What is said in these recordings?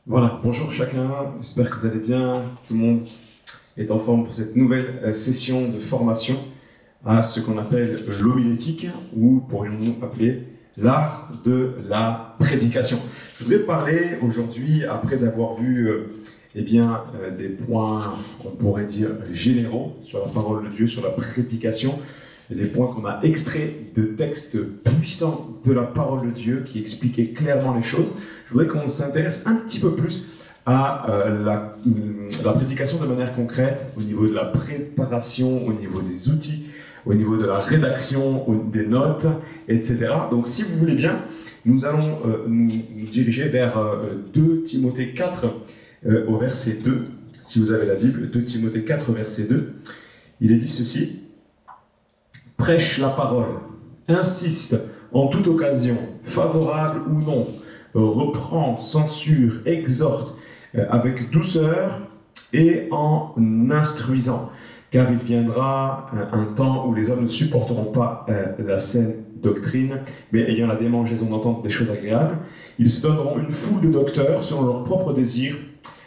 Voilà, bonjour chacun, j'espère que vous allez bien, tout le monde est en forme pour cette nouvelle session de formation à ce qu'on appelle l'homilétique, ou pourrions-nous appeler l'art de la prédication. Je voudrais parler aujourd'hui, après avoir vu des points, on pourrait dire, généraux sur la parole de Dieu, sur la prédication, et des points qu'on a extraits de textes puissants de la parole de Dieu qui expliquaient clairement les choses. Je voudrais qu'on s'intéresse un petit peu plus à la prédication de manière concrète, au niveau de la préparation, au niveau des outils, au niveau de la rédaction, des notes, etc. Donc si vous voulez bien, nous allons nous diriger vers 2 Timothée 4 au verset 2. Si vous avez la Bible, 2 Timothée 4 verset 2, il est dit ceci: prêche la parole, insiste en toute occasion, favorable ou non, reprend, censure, exhorte avec douceur et en instruisant. Car il viendra un temps où les hommes ne supporteront pas la saine doctrine, mais ayant la démangeaison d'entendre des choses agréables, ils se donneront une foule de docteurs selon leurs propres désirs,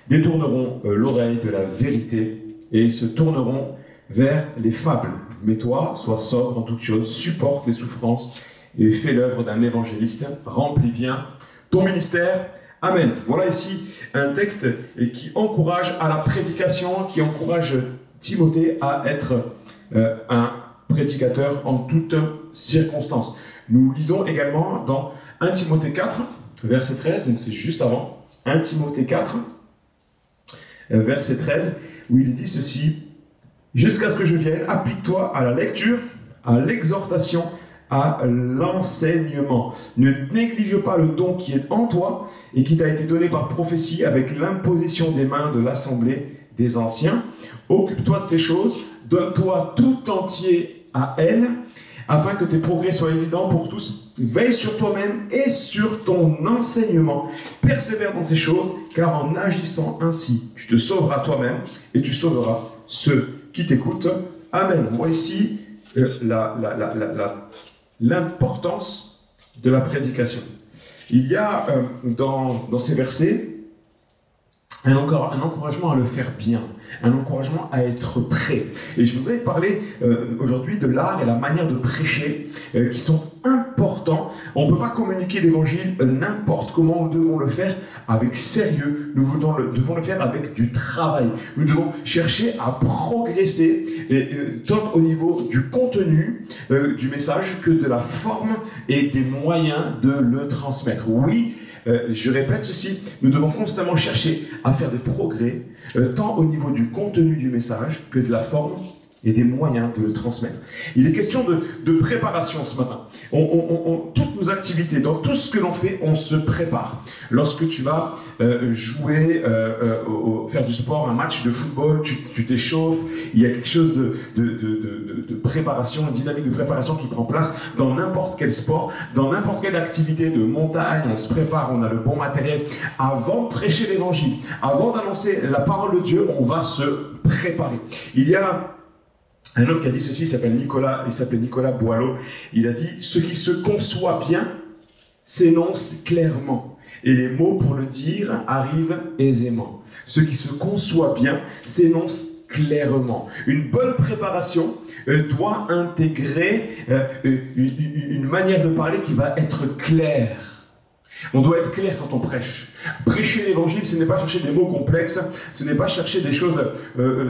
détourneront l'oreille de la vérité et se tourneront vers les fables. Mais toi, sois sobre en toutes choses, supporte les souffrances et fais l'œuvre d'un évangéliste, remplis bien ton ministère. Amen. Voilà ici un texte qui encourage à la prédication, qui encourage Timothée à être un prédicateur en toutes circonstances. Nous lisons également dans 1 Timothée 4, verset 13, donc c'est juste avant, 1 Timothée 4, verset 13, où il dit ceci: jusqu'à ce que je vienne, applique-toi à la lecture, à l'exhortation, à l'enseignement. Ne néglige pas le don qui est en toi et qui t'a été donné par prophétie avec l'imposition des mains de l'assemblée des anciens. Occupe-toi de ces choses, donne-toi tout entier à elles, afin que tes progrès soient évidents pour tous. Veille sur toi-même et sur ton enseignement. Persévère dans ces choses, car en agissant ainsi, tu te sauveras toi-même et tu sauveras ceux qui t'écoutent. Amen. On voit ici l'importance de la prédication. Il y a dans ces versets un encouragement à le faire bien, un encouragement à être prêt. Et je voudrais parler aujourd'hui de l'art et la manière de prêcher qui sont importants. On ne peut pas communiquer l'évangile n'importe comment, nous devons le faire avec sérieux, nous devons le faire avec du travail. Nous devons chercher à progresser, tant au niveau du contenu du message que de la forme et des moyens de le transmettre. Oui, je répète ceci, nous devons constamment chercher à faire des progrès, tant au niveau du contenu du message que de la forme et des moyens de le transmettre. Il est question de préparation ce matin. Toutes nos activités, dans tout ce que l'on fait, on se prépare. Lorsque tu vas jouer, faire du sport, un match de football, tu t'échauffes, il y a quelque chose de préparation, une dynamique de préparation qui prend place dans n'importe quel sport, dans n'importe quelle activité de montagne. On se prépare, on a le bon matériel. Avant de prêcher l'évangile, avant d'annoncer la parole de Dieu, on va se préparer. Il y a un homme qui a dit ceci, il s'appelle Nicolas Boileau. Il a dit: ce qui se conçoit bien s'énonce clairement, et les mots pour le dire arrivent aisément. Ce qui se conçoit bien s'énonce clairement. Une bonne préparation doit intégrer une manière de parler qui va être claire. On doit être clair quand on prêche. Prêcher l'évangile, ce n'est pas chercher des mots complexes, ce n'est pas chercher des choses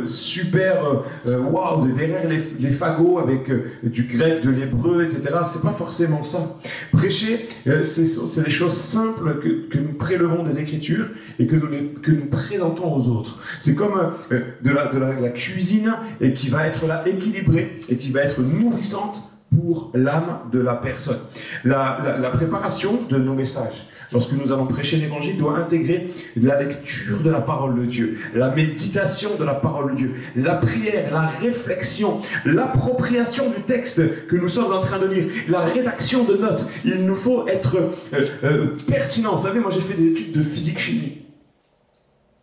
super waouh, derrière les fagots avec du grec, de l'hébreu, etc. C'est pas forcément ça. Prêcher, c'est des choses simples que nous prélevons des Écritures et que nous présentons aux autres. C'est comme de la cuisine et qui va être là équilibrée et qui va être nourrissante pour l'âme de la personne. La préparation de nos messages, lorsque nous allons prêcher l'évangile, doit intégrer la lecture de la parole de Dieu, la méditation de la parole de Dieu, la prière, la réflexion, l'appropriation du texte que nous sommes en train de lire, la rédaction de notes. Il nous faut être pertinent. Vous savez, moi j'ai fait des études de physique-chimie.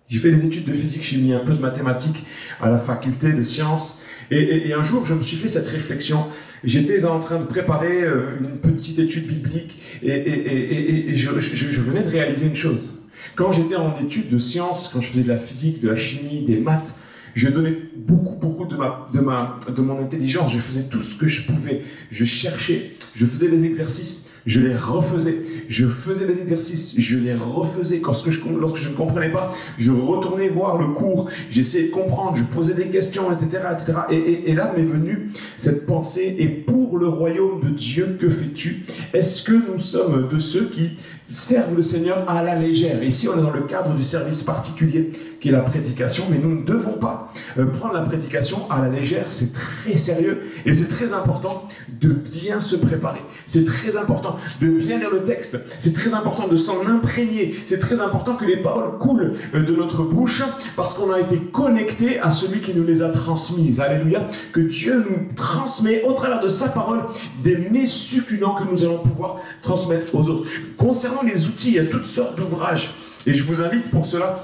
J'ai fait des études de physique-chimie, un peu de mathématiques à la faculté de sciences. Et un jour, je me suis fait cette réflexion. J'étais en train de préparer une petite étude biblique et je venais de réaliser une chose. Quand j'étais en études de sciences, quand je faisais de la physique, de la chimie, des maths, je donnais beaucoup de mon intelligence. Je faisais tout ce que je pouvais. Je cherchais, je faisais des exercices, je les refaisais. Je faisais des exercices, je les refaisais. Lorsque je ne comprenais pas, je retournais voir le cours. J'essayais de comprendre, je posais des questions, etc. etc. Et là m'est venue cette pensée. Et pour le royaume de Dieu, que fais-tu? Est-ce que nous sommes de ceux qui servent le Seigneur à la légère? Ici, on est dans le cadre du service particulier qui est la prédication, mais nous ne devons pas prendre la prédication à la légère. C'est très sérieux et c'est très important de bien se préparer. C'est très important de bien lire le texte. C'est très important de s'en imprégner. C'est très important que les paroles coulent de notre bouche parce qu'on a été connecté à celui qui nous les a transmises. Alléluia. Que Dieu nous transmet au travers de sa parole des mets succulents que nous allons pouvoir transmettre aux autres. Concernant les outils, il y a toutes sortes d'ouvrages et je vous invite pour cela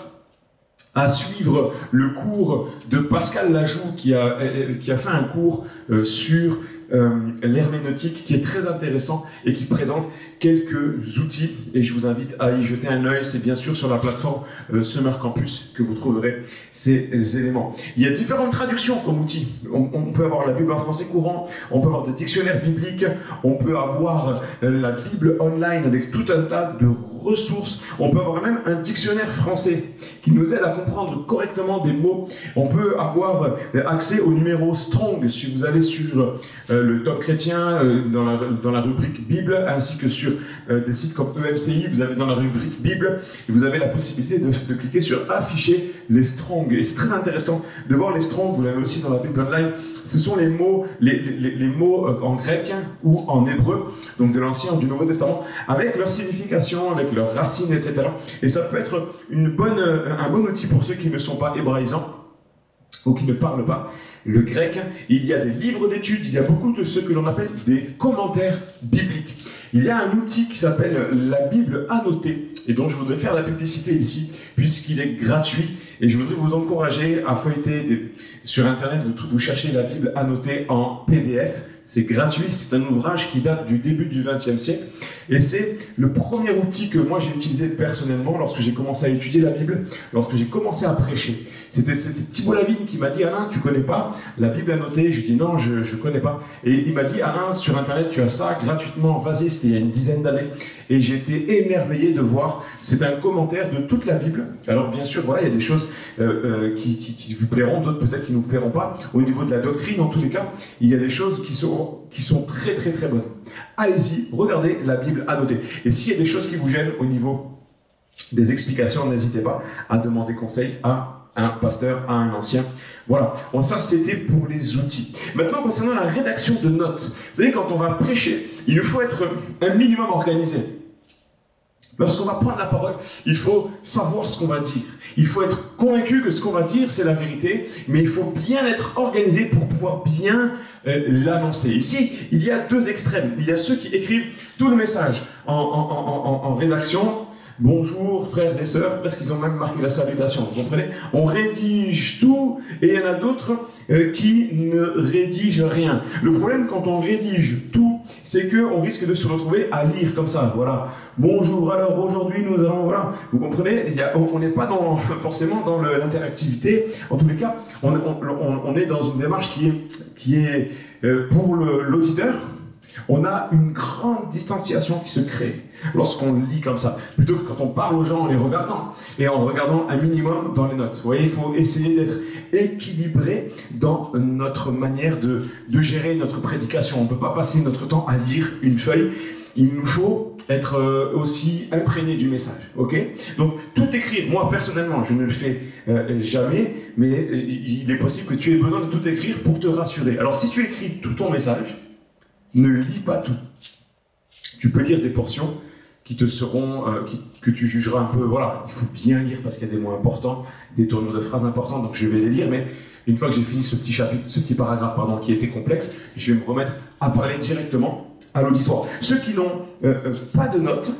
à suivre le cours de Pascal Lajoux qui a fait un cours sur l'herméneutique qui est très intéressant et qui présente quelques outils et je vous invite à y jeter un œil. C'est bien sûr sur la plateforme Summer Campus que vous trouverez ces éléments. Il y a différentes traductions comme outils. On peut avoir la Bible en français courant, on peut avoir des dictionnaires bibliques, on peut avoir la Bible online avec tout un tas de ressources, on peut avoir même un dictionnaire français qui nous aide à comprendre correctement des mots. On peut avoir accès au numéro Strong si vous allez sur le Top Chrétien dans la rubrique Bible, ainsi que sur des sites comme EMCI, vous avez dans la rubrique Bible, et vous avez la possibilité de cliquer sur afficher les Strong. Et c'est très intéressant de voir les Strong, vous l'avez aussi dans la Bible online. Ce sont les mots, les mots en grec ou en hébreu, donc de l'Ancien ou du Nouveau Testament, avec leur signification, avec leurs racines, etc. Et ça peut être un bon outil pour ceux qui ne sont pas hébraïsants ou qui ne parlent pas le grec. Il y a des livres d'études, il y a beaucoup de ce que l'on appelle des commentaires bibliques. Il y a un outil qui s'appelle la Bible annotée, et dont je voudrais faire la publicité ici, puisqu'il est gratuit, et je voudrais vous encourager à feuilleter sur Internet, vous cherchez la Bible annotée en PDF, c'est gratuit, c'est un ouvrage qui date du début du XXe siècle, et c'est le premier outil que moi j'ai utilisé personnellement lorsque j'ai commencé à étudier la Bible, lorsque j'ai commencé à prêcher. C'est Thibault Lavigne qui m'a dit « Alain, tu connais pas la Bible annotée ?» Je lui ai dit « Non, je connais pas. » Et il m'a dit « Alain, sur Internet, tu as ça gratuitement, vas-y. » C'était il y a une dizaine d'années. Et j'ai été émerveillé de voir, c'est un commentaire de toute la Bible. Alors bien sûr, voilà, il y a des choses qui vous plairont, d'autres peut-être qui ne vous plairont pas. Au niveau de la doctrine, en tous les cas, il y a des choses qui sont très très très bonnes. Allez-y, regardez la Bible annotée. Et s'il y a des choses qui vous gênent au niveau des explications, n'hésitez pas à demander conseil à un pasteur, à un ancien. Voilà, bon, ça c'était pour les outils. Maintenant, concernant la rédaction de notes, vous savez, quand on va prêcher, il faut être un minimum organisé. Lorsqu'on va prendre la parole, il faut savoir ce qu'on va dire. Il faut être convaincu que ce qu'on va dire, c'est la vérité, mais il faut bien être organisé pour pouvoir bien l'annoncer. Ici, il y a deux extrêmes. Il y a ceux qui écrivent tout le message en rédaction. Bonjour frères et sœurs, presque qu'ils ont même marqué la salutation, vous comprenez? On rédige tout et il y en a d'autres qui ne rédigent rien. Le problème quand on rédige tout, c'est qu'on risque de se retrouver à lire comme ça, voilà. Bonjour, alors aujourd'hui nous allons, voilà, vous comprenez? On n'est pas forcément dans l'interactivité, en tous les cas, on est dans une démarche qui est pour l'auditeur. On a une grande distanciation qui se crée lorsqu'on lit comme ça, plutôt que quand on parle aux gens en les regardant et en regardant un minimum dans les notes. Vous voyez, il faut essayer d'être équilibré dans notre manière de gérer notre prédication. On ne peut pas passer notre temps à lire une feuille. Il nous faut être aussi imprégné du message, ok? Donc, tout écrire, moi personnellement, je ne le fais jamais, mais il est possible que tu aies besoin de tout écrire pour te rassurer. Alors, si tu écris tout ton message, ne lis pas tout. Tu peux lire des portions qui te seront, que tu jugeras un peu, voilà, il faut bien lire parce qu'il y a des mots importants, des tournures de phrases importantes, donc je vais les lire, mais une fois que j'ai fini ce petit chapitre, ce petit paragraphe, pardon, qui était complexe, je vais me remettre à parler directement à l'auditoire. Ceux qui n'ont pas de notes,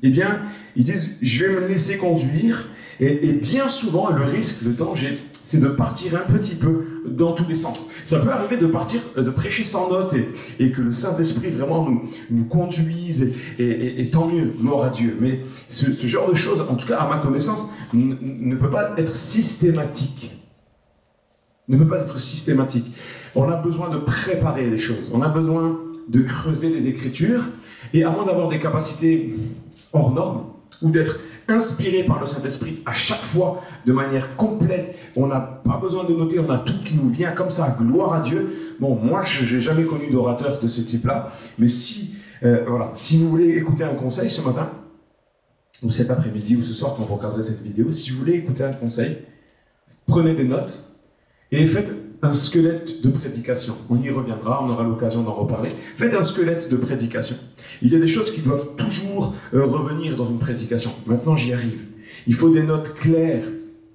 eh bien, ils disent, je vais me laisser conduire, et bien souvent, le risque, le danger, c'est de partir un petit peu dans tous les sens. Ça peut arriver de partir, de prêcher sans notes et que le Saint-Esprit vraiment nous conduise et tant mieux, gloire à Dieu. Mais ce genre de choses, en tout cas à ma connaissance, ne peut pas être systématique. Ne peut pas être systématique. On a besoin de préparer les choses. On a besoin de creuser les Écritures. Et à moins d'avoir des capacités hors normes, ou d'être inspiré par le Saint-Esprit à chaque fois de manière complète, on n'a pas besoin de noter, on a tout qui nous vient comme ça, gloire à Dieu. Bon, moi, je n'ai jamais connu d'orateur de ce type-là, mais si vous voulez écouter un conseil ce matin, ou cet après-midi, ou ce soir, quand vous regarderez cette vidéo, si vous voulez écouter un conseil, prenez des notes et faites un squelette de prédication. On y reviendra, on aura l'occasion d'en reparler. Faites un squelette de prédication. Il y a des choses qui doivent toujours revenir dans une prédication. Maintenant, j'y arrive. Il faut des notes claires,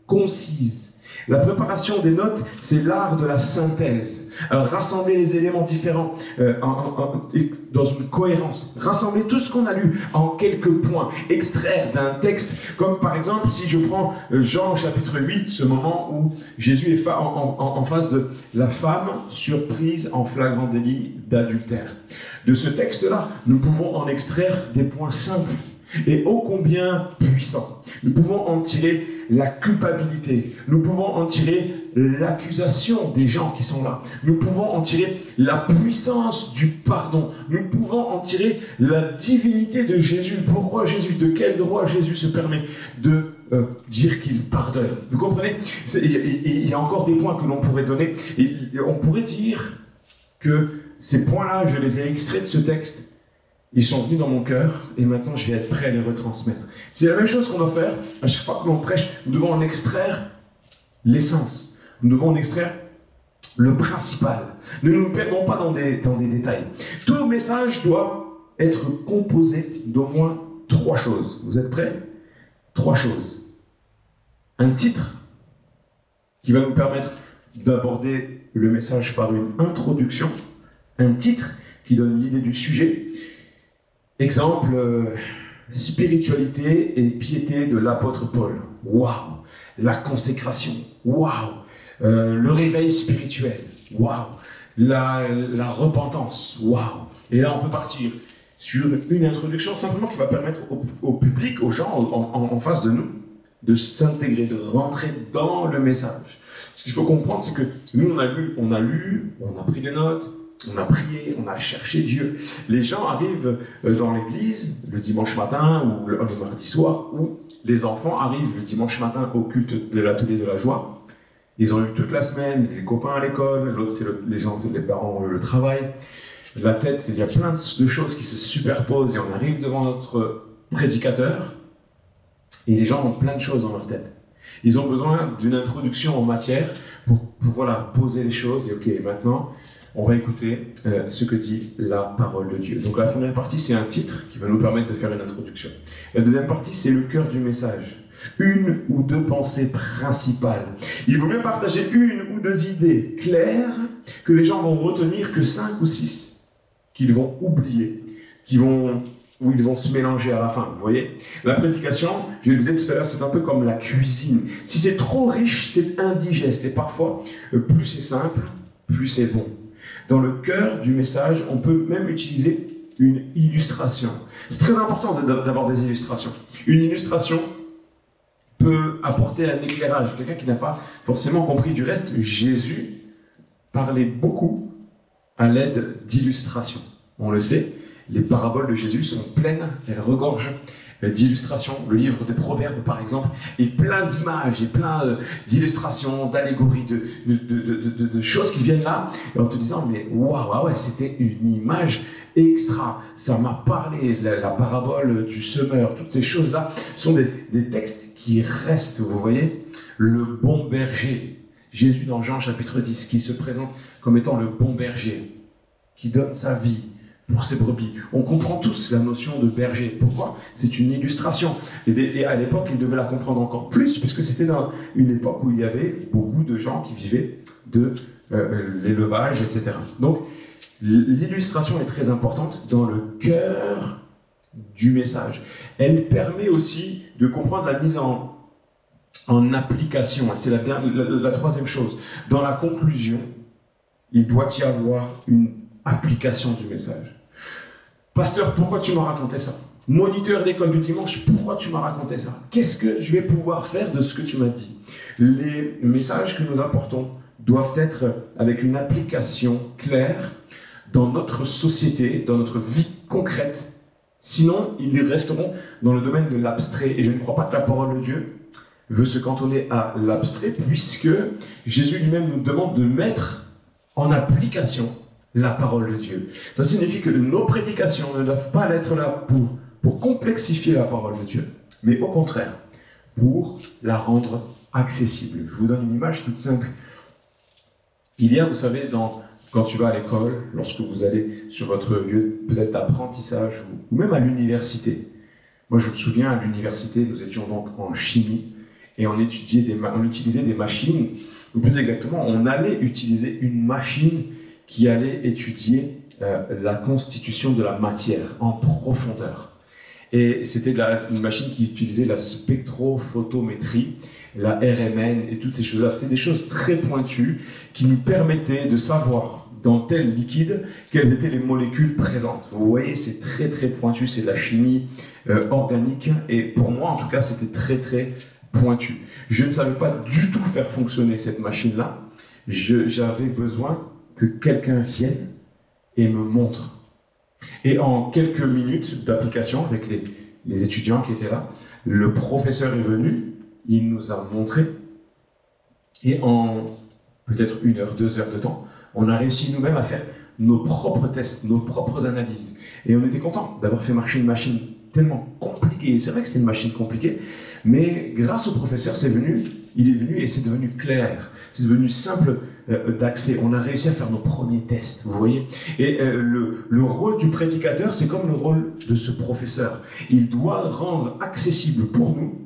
concises. La préparation des notes, c'est l'art de la synthèse. Rassembler les éléments différents dans une cohérence. Rassembler tout ce qu'on a lu en quelques points. Extraire d'un texte, comme par exemple, si je prends Jean chapitre 8, ce moment où Jésus est en face de la femme surprise en flagrant délit d'adultère. De ce texte-là, nous pouvons en extraire des points simples et ô combien puissants. Nous pouvons en tirer la culpabilité. Nous pouvons en tirer l'accusation des gens qui sont là. Nous pouvons en tirer la puissance du pardon. Nous pouvons en tirer la divinité de Jésus. Pourquoi Jésus? De quel droit Jésus se permet de dire qu'il pardonne? Vous comprenez? Il y a encore des points que l'on pourrait donner. Et on pourrait dire que ces points-là, je les ai extraits de ce texte. Ils sont venus dans mon cœur et maintenant je vais être prêt à les retransmettre. C'est la même chose qu'on doit faire à chaque fois que l'on prêche. Nous devons en extraire l'essence. Nous devons en extraire le principal. Ne nous perdons pas dans des détails. Tout message doit être composé d'au moins 3 choses. Vous êtes prêts? 3 choses. Un titre qui va nous permettre d'aborder le message par une introduction. Un titre qui donne l'idée du sujet. Exemple, spiritualité et piété de l'apôtre Paul. Waouh! La consécration. Waouh! Le réveil spirituel. Waouh! La repentance. Waouh! Et là, on peut partir sur une introduction simplement qui va permettre au public, aux gens en face de nous, de s'intégrer, de rentrer dans le message. Ce qu'il faut comprendre, c'est que nous, on a lu, on a pris des notes, on a prié, on a cherché Dieu. Les gens arrivent dans l'église le dimanche matin ou le mardi soir, ou les enfants arrivent le dimanche matin au culte de l'atelier de la joie. Ils ont eu toute la semaine, les copains à l'école, l'autre c'est les parents ont eu le travail. La tête, il y a plein de choses qui se superposent et on arrive devant notre prédicateur et les gens ont plein de choses dans leur tête. Ils ont besoin d'une introduction en matière pour voilà, poser les choses et ok, maintenant on va écouter ce que dit la parole de Dieu. Donc la première partie, c'est un titre qui va nous permettre de faire une introduction. La deuxième partie, c'est le cœur du message. 1 ou 2 pensées principales. Il vaut mieux partager 1 ou 2 idées claires que les gens vont retenir que 5 ou 6 qu'ils vont oublier, où ils vont se mélanger à la fin. Vous voyez? La prédication, je le disais tout à l'heure, c'est un peu comme la cuisine. Si c'est trop riche, c'est indigeste. Et parfois, plus c'est simple, plus c'est bon. Dans le cœur du message, on peut même utiliser une illustration. C'est très important d'avoir des illustrations. Une illustration peut apporter un éclairage. Quelqu'un qui n'a pas forcément compris du reste, Jésus parlait beaucoup à l'aide d'illustrations. On le sait, les paraboles de Jésus sont pleines, elles regorgent d'illustrations. Le livre des Proverbes, par exemple, est plein d'images et plein d'illustrations, d'allégories, de choses qui viennent là, et en te disant, mais waouh, ah ouais, c'était une image extra. Ça m'a parlé, la parabole du semeur, toutes ces choses-là sont des textes qui restent, vous voyez. Le bon berger, Jésus dans Jean chapitre 10, qui se présente comme étant le bon berger, qui donne sa vie pour ses brebis. On comprend tous la notion de berger. Pourquoi? C'est une illustration. Et à l'époque, ils devaient la comprendre encore plus, puisque c'était dans une époque où il y avait beaucoup de gens qui vivaient de l'élevage, etc. Donc, l'illustration est très importante dans le cœur du message. Elle permet aussi de comprendre la mise en en application. C'est la troisième chose. Dans la conclusion, il doit y avoir une application du message. Pasteur, pourquoi tu m'as raconté ça? Moniteur d'école du dimanche, pourquoi tu m'as raconté ça? Qu'est-ce que je vais pouvoir faire de ce que tu m'as dit? Les messages que nous apportons doivent être avec une application claire dans notre société, dans notre vie concrète. Sinon, ils resteront dans le domaine de l'abstrait. Et je ne crois pas que la parole de Dieu veut se cantonner à l'abstrait, puisque Jésus lui-même nous demande de mettre en application la parole de Dieu. Ça signifie que nos prédications ne doivent pas être là pour complexifier la parole de Dieu, mais au contraire, pour la rendre accessible. Je vous donne une image toute simple. Il y a, vous savez, quand tu vas à l'école, lorsque vous allez sur votre lieu peut-être d'apprentissage ou même à l'université. Moi, je me souviens, à l'université, nous étions donc en chimie et on utilisait des machines, ou plus exactement, on allait utiliser une machine qui allait étudier la constitution de la matière en profondeur. Et c'était une machine qui utilisait la spectrophotométrie, la RMN et toutes ces choses-là. C'était des choses très pointues qui nous permettaient de savoir dans tel liquide quelles étaient les molécules présentes. Vous voyez, c'est très très pointu, c'est de la chimie organique. Et pour moi, en tout cas, c'était très très pointu. Je ne savais pas du tout faire fonctionner cette machine-là. J'avais besoin que quelqu'un vienne et me montre. Et en quelques minutes d'application avec les étudiants qui étaient là, le professeur est venu, il nous a montré, et en peut-être 1 heure, 2 heures de temps, on a réussi nous-mêmes à faire nos propres tests, nos propres analyses. Et on était content d'avoir fait marcher une machine tellement compliquée. Et c'est vrai que c'est une machine compliquée, mais grâce au professeur, il est venu et c'est devenu clair. C'est devenu simple d'accès. On a réussi à faire nos premiers tests, vous voyez. Et le rôle du prédicateur, c'est comme le rôle de ce professeur. Il doit rendre accessible pour nous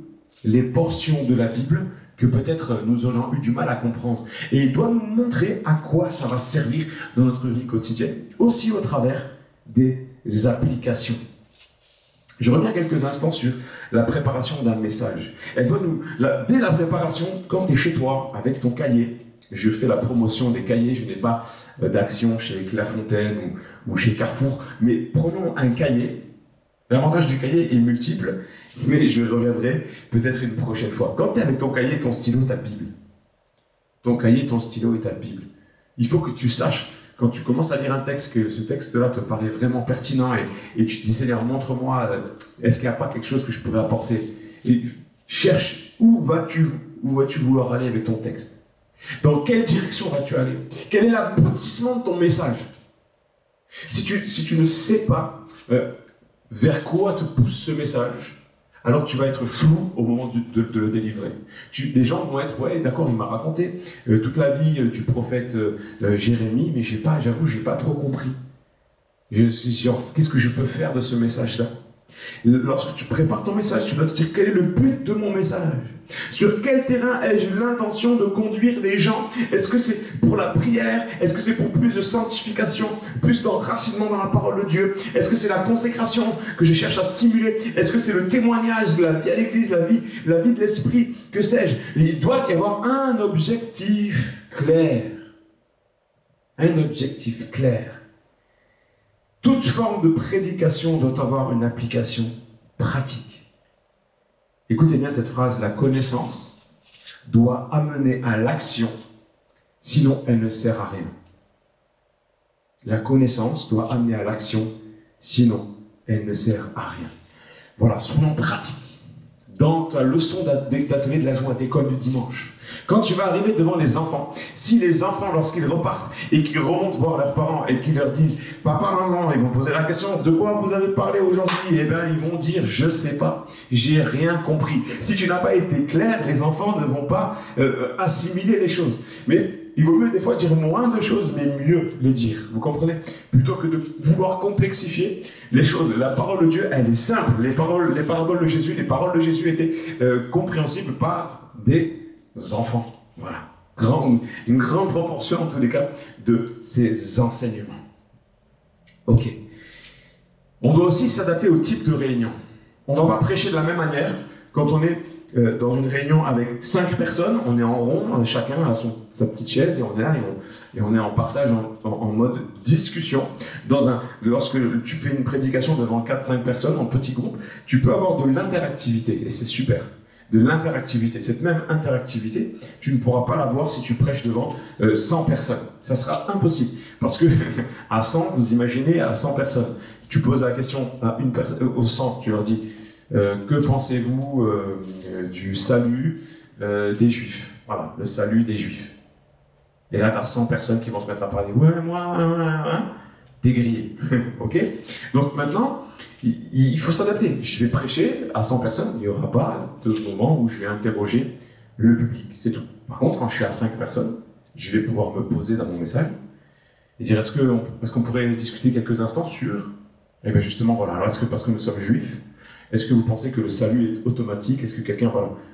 les portions de la Bible que peut-être nous aurions eu du mal à comprendre. Et il doit nous montrer à quoi ça va servir dans notre vie quotidienne, aussi au travers des applications. Je reviens quelques instants sur la préparation d'un message. Elle doit dès la préparation, quand tu es chez toi, avec ton cahier, je fais la promotion des cahiers, je n'ai pas d'action chez Clairefontaine ou chez Carrefour, mais prenons un cahier. L'avantage du cahier est multiple, mais je reviendrai peut-être une prochaine fois. Quand tu es avec ton cahier, ton stylo, ta Bible. Ton cahier, ton stylo et ta Bible. Il faut que tu saches, quand tu commences à lire un texte, que ce texte-là te paraît vraiment pertinent et tu te dis, Seigneur, montre-moi, est-ce qu'il n'y a pas quelque chose que je pourrais apporter? Et cherche, où vas-tu vouloir aller avec ton texte? Dans quelle direction vas-tu aller? Quel est l'aboutissement de ton message? Si tu ne sais pas vers quoi te pousse ce message, alors tu vas être flou au moment de le délivrer. Des gens vont être, ouais, d'accord, il m'a raconté toute la vie du prophète Jérémie, mais j'avoue, j'ai pas trop compris. Qu'est-ce que je peux faire de ce message-là? Lorsque tu prépares ton message, tu dois te dire quel est le but de mon message? Sur quel terrain ai-je l'intention de conduire les gens? Est-ce que c'est pour la prière? Est-ce que c'est pour plus de sanctification, plus d'enracinement dans la parole de Dieu? Est-ce que c'est la consécration que je cherche à stimuler? Est-ce que c'est le témoignage de la vie à l'église, la vie de l'esprit? Que sais-je? Il doit y avoir un objectif clair. Un objectif clair. Toute forme de prédication doit avoir une application pratique. Écoutez bien cette phrase, la connaissance doit amener à l'action, sinon elle ne sert à rien. La connaissance doit amener à l'action, sinon elle ne sert à rien. Voilà, soyons pratiques. Dans ta leçon d'atelier de la joie d'école du dimanche, quand tu vas arriver devant les enfants, si les enfants, lorsqu'ils repartent et qu'ils remontent voir leurs parents et qu'ils leur disent « Papa, maman », ils vont poser la question « De quoi vous avez parlé aujourd'hui ?» Eh bien, ils vont dire « Je ne sais pas, j'ai rien compris ». Si tu n'as pas été clair, les enfants ne vont pas assimiler les choses. Mais il vaut mieux des fois dire moins de choses, mais mieux les dire. Vous comprenez? Plutôt que de vouloir complexifier les choses. La parole de Dieu, elle est simple. Les paroles de Jésus étaient compréhensibles par des enfants. Voilà. Une grande proportion, en tous les cas, de ces enseignements. Ok. On doit aussi s'adapter au type de réunion. On ne va pas prêcher de la même manière quand on est dans une réunion avec 5 personnes, on est en rond, chacun a sa petite chaise, et on est là, et on est en partage, en mode discussion. Lorsque tu fais une prédication devant 4-5 personnes, en petit groupe, tu peux avoir de l'interactivité, et c'est super. De l'interactivité. Cette même interactivité, tu ne pourras pas l'avoir si tu prêches devant 100 personnes. Ça sera impossible. Parce que à 100, vous imaginez, à 100 personnes, tu poses la question à une personne, aux 100, tu leur dis que pensez-vous du salut des Juifs? Voilà, le salut des Juifs. Et là, tu as 100 personnes qui vont se mettre à parler. Ouais, moi, t'es grillé. Ok? Donc maintenant, il faut s'adapter. Je vais prêcher à 100 personnes, il n'y aura pas de moment où je vais interroger le public, c'est tout. Par contre, quand je suis à 5 personnes, je vais pouvoir me poser dans mon message et dire est-ce qu'on pourrait discuter quelques instants sur, eh bien justement, voilà, alors est-ce que parce que nous sommes juifs, est-ce que vous pensez que le salut est automatique? Est-ce que quelqu'un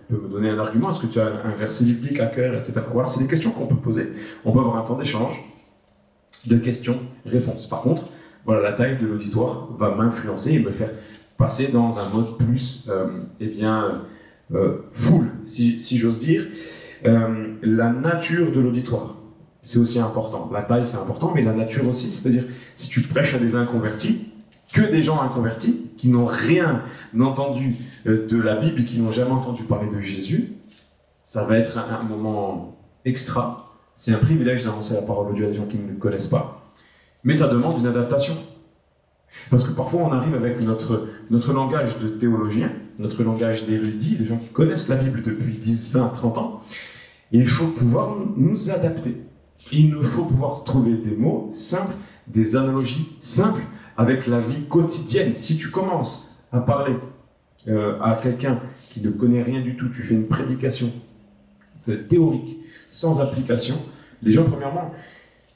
peut me donner un argument? Est-ce que tu as un verset biblique à cœur, etc. Voilà, c'est des questions qu'on peut poser. On peut avoir un temps d'échange, de questions-réponses. Par contre, voilà, la taille de l'auditoire va m'influencer et me faire passer dans un mode plus, full, si j'ose dire. La nature de l'auditoire, c'est aussi important. La taille, c'est important, mais la nature aussi. C'est-à-dire, si tu prêches à des inconvertis, que des gens inconvertis, qui n'ont rien entendu de la Bible, qui n'ont jamais entendu parler de Jésus, ça va être un moment extra. C'est un privilège d'annoncer la parole de Dieu à des gens qui ne le connaissent pas. Mais ça demande une adaptation. Parce que parfois on arrive avec notre langage de théologien, notre langage d'érudit, des gens qui connaissent la Bible depuis 10, 20, 30 ans, et il faut pouvoir nous adapter. Il nous faut pouvoir trouver des mots simples, des analogies simples avec la vie quotidienne. Si tu commences à parler à quelqu'un qui ne connaît rien du tout, tu fais une prédication théorique, sans application, les gens premièrement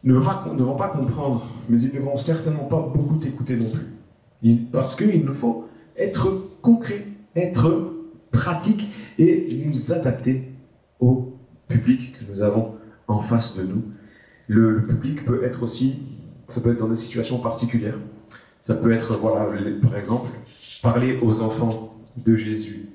ne vont pas comprendre, mais ils ne vont certainement pas beaucoup t'écouter non plus. Parce qu'il nous faut être concret, être pratique et nous adapter au public que nous avons en face de nous. Le public peut être aussi, ça peut être dans des situations particulières. Ça peut être, voilà, par exemple, parler aux enfants de Jésus.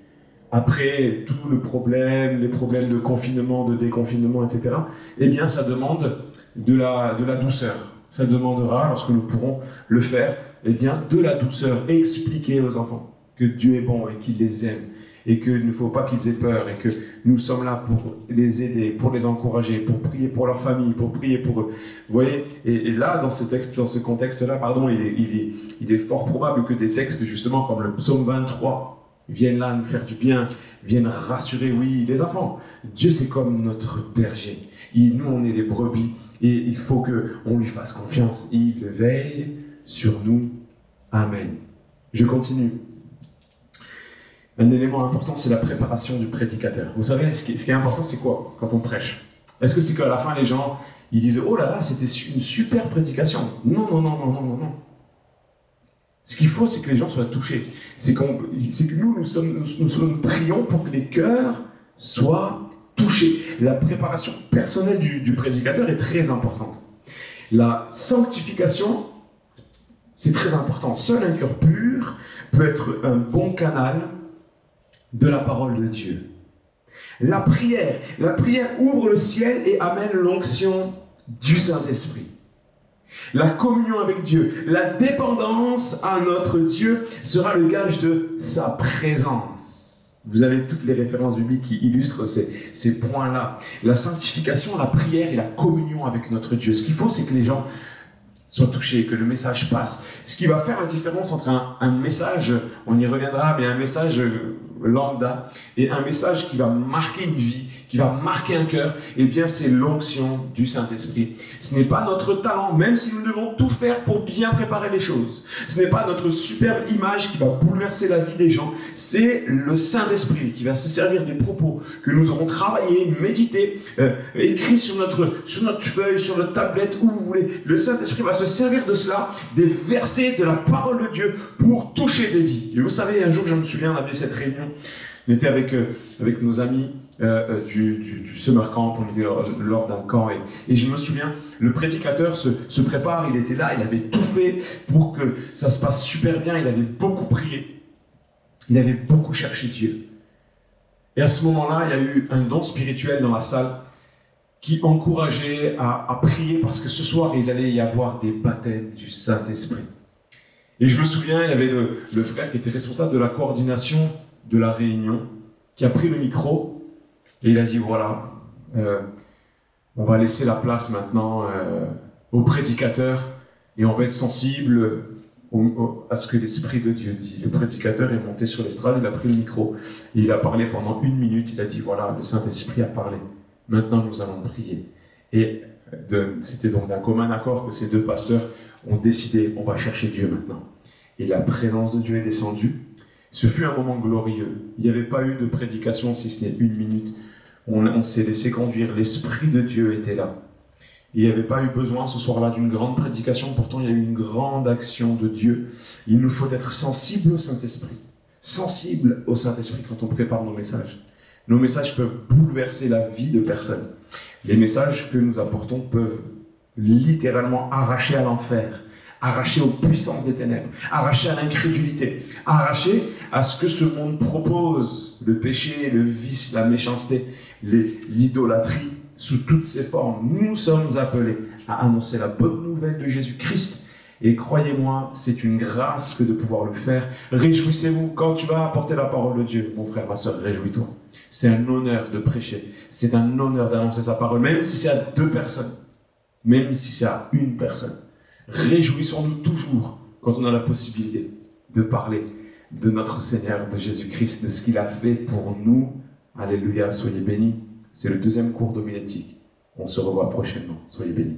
Après tout le problème, les problèmes de confinement, de déconfinement, etc., eh bien, ça demande de la douceur. Ça demandera, lorsque nous pourrons le faire, eh bien, de la douceur et expliquer aux enfants que Dieu est bon et qu'il les aime et qu'il ne faut pas qu'ils aient peur et que nous sommes là pour les aider, pour les encourager, pour prier pour leur famille, pour prier pour eux. Vous voyez, et là, dans ce contexte-là, pardon, il est fort probable que des textes, justement, comme le psaume 23, viennent là nous faire du bien, viennent rassurer, oui, les enfants. Dieu, c'est comme notre berger. Nous, on est les brebis. Et il faut qu'on lui fasse confiance. Il veille sur nous. Amen. Je continue. Un élément important, c'est la préparation du prédicateur. Vous savez, ce qui est important, c'est quoi quand on prêche? Est-ce que c'est qu'à la fin, les gens, ils disent « Oh là là, c'était une super prédication ». Non, non, non, non, non, non, non. Ce qu'il faut, c'est que les gens soient touchés. C'est que nous prions pour que les cœurs soient touchés. La préparation personnelle du prédicateur est très importante. La sanctification, c'est très important. Seul un cœur pur peut être un bon canal de la parole de Dieu. La prière ouvre le ciel et amène l'onction du Saint-Esprit. La communion avec Dieu, la dépendance à notre Dieu sera le gage de sa présence. Vous avez toutes les références bibliques qui illustrent ces points-là. La sanctification, la prière et la communion avec notre Dieu. Ce qu'il faut, c'est que les gens soient touchés, que le message passe. Ce qui va faire la différence entre un message, on y reviendra, mais un message lambda et un message qui va marquer une vie, qui va marquer un cœur, eh bien c'est l'onction du Saint-Esprit. Ce n'est pas notre talent, même si nous devons tout faire pour bien préparer les choses. Ce n'est pas notre superbe image qui va bouleverser la vie des gens. C'est le Saint-Esprit qui va se servir des propos que nous aurons travaillés, médités, écrits sur notre feuille, sur notre tablette, où vous voulez. Le Saint-Esprit va se servir de cela, des versets de la parole de Dieu pour toucher des vies. Et vous savez, un jour, je me souviens, on avait cette réunion. On était avec nos amis du summer camp, on était lors d'un camp et je me souviens, le prédicateur se prépare, il était là, il avait tout fait pour que ça se passe super bien, il avait beaucoup prié, il avait beaucoup cherché Dieu. Et à ce moment-là, il y a eu un don spirituel dans la salle qui encourageait à prier parce que ce soir, il allait y avoir des baptêmes du Saint-Esprit. Et je me souviens, il y avait le frère qui était responsable de la coordination de la réunion, qui a pris le micro et il a dit, voilà, on va laisser la place maintenant aux prédicateurs et on va être sensible à ce que l'Esprit de Dieu dit. Le prédicateur est monté sur l'estrade, il a pris le micro et il a parlé pendant 1 minute, il a dit, voilà, le Saint-Esprit a parlé. Maintenant, nous allons prier. Et c'était donc d'un commun accord que ces deux pasteurs ont décidé, on va chercher Dieu maintenant. Et la présence de Dieu est descendue. Ce fut un moment glorieux. Il n'y avait pas eu de prédication, si ce n'est 1 minute. On s'est laissé conduire. L'Esprit de Dieu était là. Il n'y avait pas eu besoin ce soir-là d'une grande prédication. Pourtant, il y a eu une grande action de Dieu. Il nous faut être sensibles au Saint-Esprit. Sensibles au Saint-Esprit quand on prépare nos messages. Nos messages peuvent bouleverser la vie de personnes. Les messages que nous apportons peuvent littéralement arracher à l'enfer, arracher aux puissances des ténèbres, arracher à l'incrédulité, arracher à ce que ce monde propose, le péché, le vice, la méchanceté, l'idolâtrie, sous toutes ses formes. Nous sommes appelés à annoncer la bonne nouvelle de Jésus-Christ. Et croyez-moi, c'est une grâce que de pouvoir le faire. Réjouissez-vous quand tu vas apporter la parole de Dieu. Mon frère, ma soeur, réjouis-toi. C'est un honneur de prêcher. C'est un honneur d'annoncer sa parole, même si c'est à 2 personnes. Même si c'est à 1 personne. Réjouissons-nous toujours quand on a la possibilité de parler de notre Seigneur, de Jésus-Christ, de ce qu'il a fait pour nous. Alléluia, soyez bénis. C'est le 2e cours d'homilétique. On se revoit prochainement. Soyez bénis.